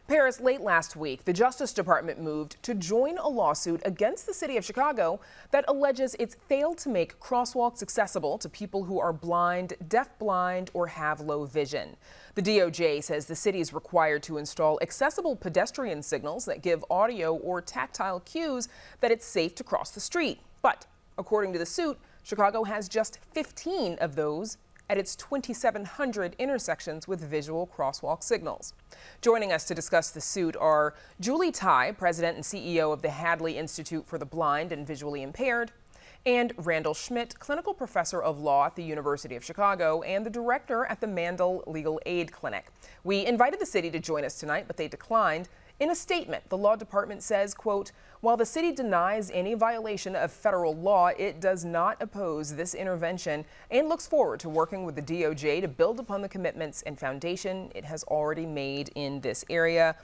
Paris, late last week, the Justice Department moved to join a lawsuit against the city of Chicago that alleges it's failed to make crosswalks accessible to people who are blind, deafblind, or have low vision. The DOJ says the city is required to install accessible pedestrian signals that give audio or tactile cues that it's safe to cross the street. But according to the suit, Chicago has just 15 of those at its 2,700 intersections with visual crosswalk signals. Joining us to discuss the suit are Julie Tai, President and CEO of the Hadley Institute for the Blind and Visually Impaired, and Randall Schmidt, Clinical Professor of Law at the University of Chicago and the Director at the Mandel Legal Aid Clinic. We invited the city to join us tonight, but they declined. In a statement, the law department says, quote, while the city denies any violation of federal law, it does not oppose this intervention and looks forward to working with the DOJ to build upon the commitments and foundation it has already made in this area.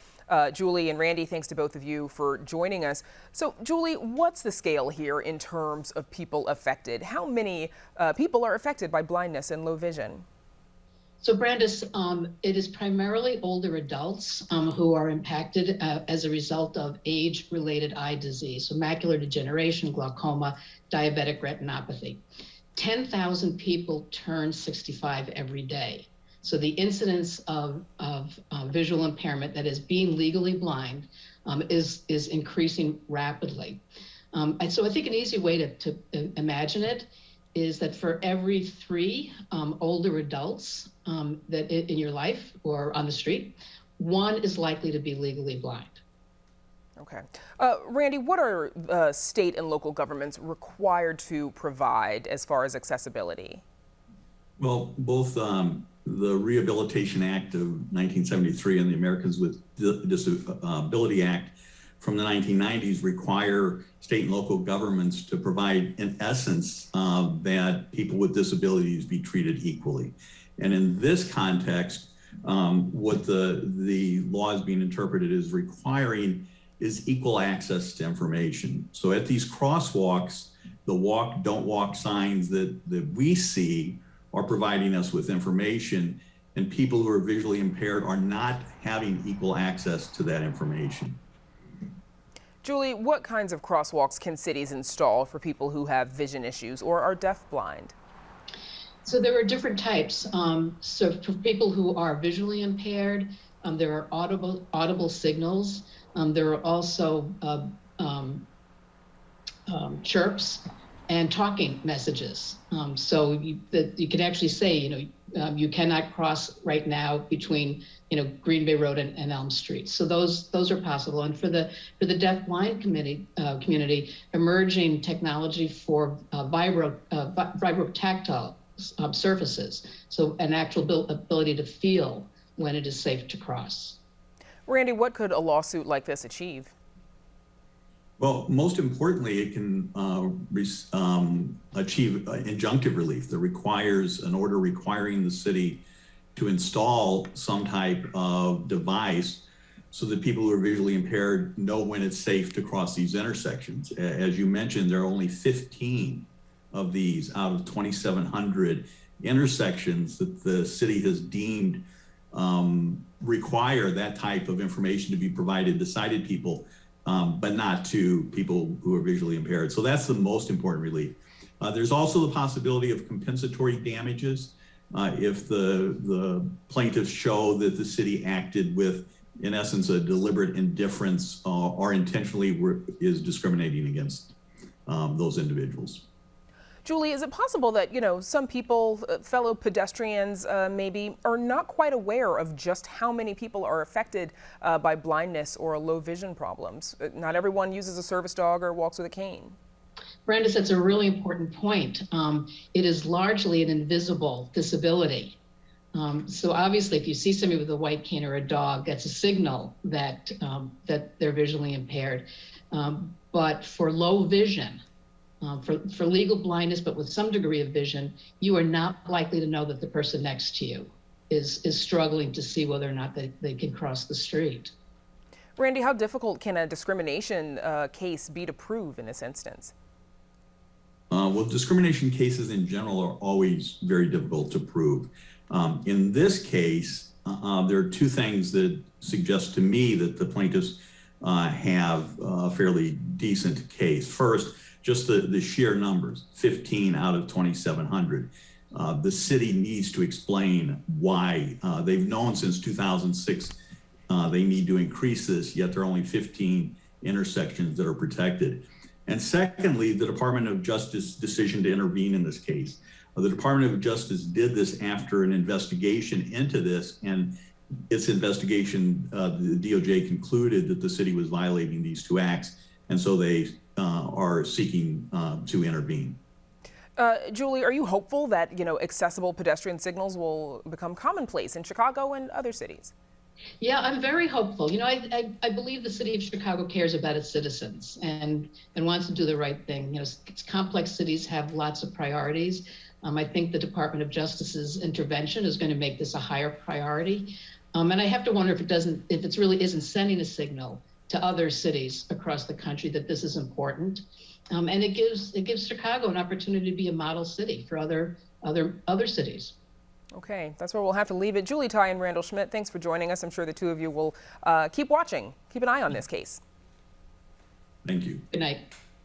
Julie and Randy, thanks to both of you for joining us. So, Julie, what's the scale here in terms of people affected? How many people are affected by blindness and low vision? So, Brandis, it is primarily older adults who are impacted as a result of age-related eye disease, so macular degeneration, glaucoma, diabetic retinopathy. 10,000 people turn 65 every day. So the incidence of visual impairment, that is being legally blind, is increasing rapidly. And so I think an easy way to imagine it is that for every 3 older adults that in your life or on the street, 1 is likely to be legally blind. Okay. Randy, what are state and local governments required to provide as far as accessibility? Well, both the Rehabilitation Act of 1973 and the Americans with Disability Act from the 1990s require state and local governments to provide, in essence, that people with disabilities be treated equally. And in this context, what the law is being interpreted as requiring is equal access to information. So at these crosswalks, the walk, don't walk signs that we see are providing us with information, and people who are visually impaired are not having equal access to that information. Julie, what kinds of crosswalks can cities install for people who have vision issues or are deafblind? So there are different types. So for people who are visually impaired, there are audible signals. There are also chirps and talking messages. So you can actually say, you cannot cross right now between, Green Bay Road and Elm Street. So those are possible. And for the deaf-blind community, emerging technology for vibro-tactile surfaces, so an actual ability to feel when it is safe to cross. Randy, what could a lawsuit like this achieve? Well, most importantly, it can achieve injunctive relief that requires an order requiring the city to install some type of device so that people who are visually impaired know when it's safe to cross these intersections. As you mentioned, there are only 15 of these out of 2,700 intersections that the city has deemed require that type of information to be provided to sighted people, but not to people who are visually impaired. So that's the most important relief. There's also the possibility of compensatory damages if the plaintiffs show that the city acted with, in essence, a deliberate indifference or intentionally is discriminating against those individuals. Julie, is it possible that, some people, fellow pedestrians maybe, are not quite aware of just how many people are affected by blindness or low vision problems? Not everyone uses a service dog or walks with a cane. Brandis, that's a really important point. It is largely an invisible disability. So obviously, if you see somebody with a white cane or a dog, that's a signal that they're visually impaired. But for low vision, for legal blindness, but with some degree of vision, you are not likely to know that the person next to you is struggling to see whether or not they can cross the street. Randy, how difficult can a discrimination case be to prove in this instance? Well, discrimination cases in general are always very difficult to prove. In this case, there are two things that suggest to me that the plaintiffs have a fairly decent case. First, just the sheer numbers, 15 out of 2,700. The city needs to explain why. They've known since 2006 they need to increase this, yet there are only 15 intersections that are protected. And secondly, the Department of Justice decision to intervene in this case. The Department of Justice did this after an investigation into this, and its investigation, the DOJ concluded that the city was violating these two acts, and so they are seeking to intervene. Julie, are you hopeful that, accessible pedestrian signals will become commonplace in Chicago and other cities? Yeah, I'm very hopeful. I believe the city of Chicago cares about its citizens and wants to do the right thing. Complex cities have lots of priorities. I think the Department of Justice's intervention is going to make this a higher priority. And I have to wonder if it really isn't sending a signal to other cities across the country that this is important. And it gives Chicago an opportunity to be a model city for other cities. Okay, that's where we'll have to leave it. Julie Ty and Randall Schmidt, thanks for joining us. I'm sure the two of you will keep watching, keep an eye on this case. Thank you. Good night.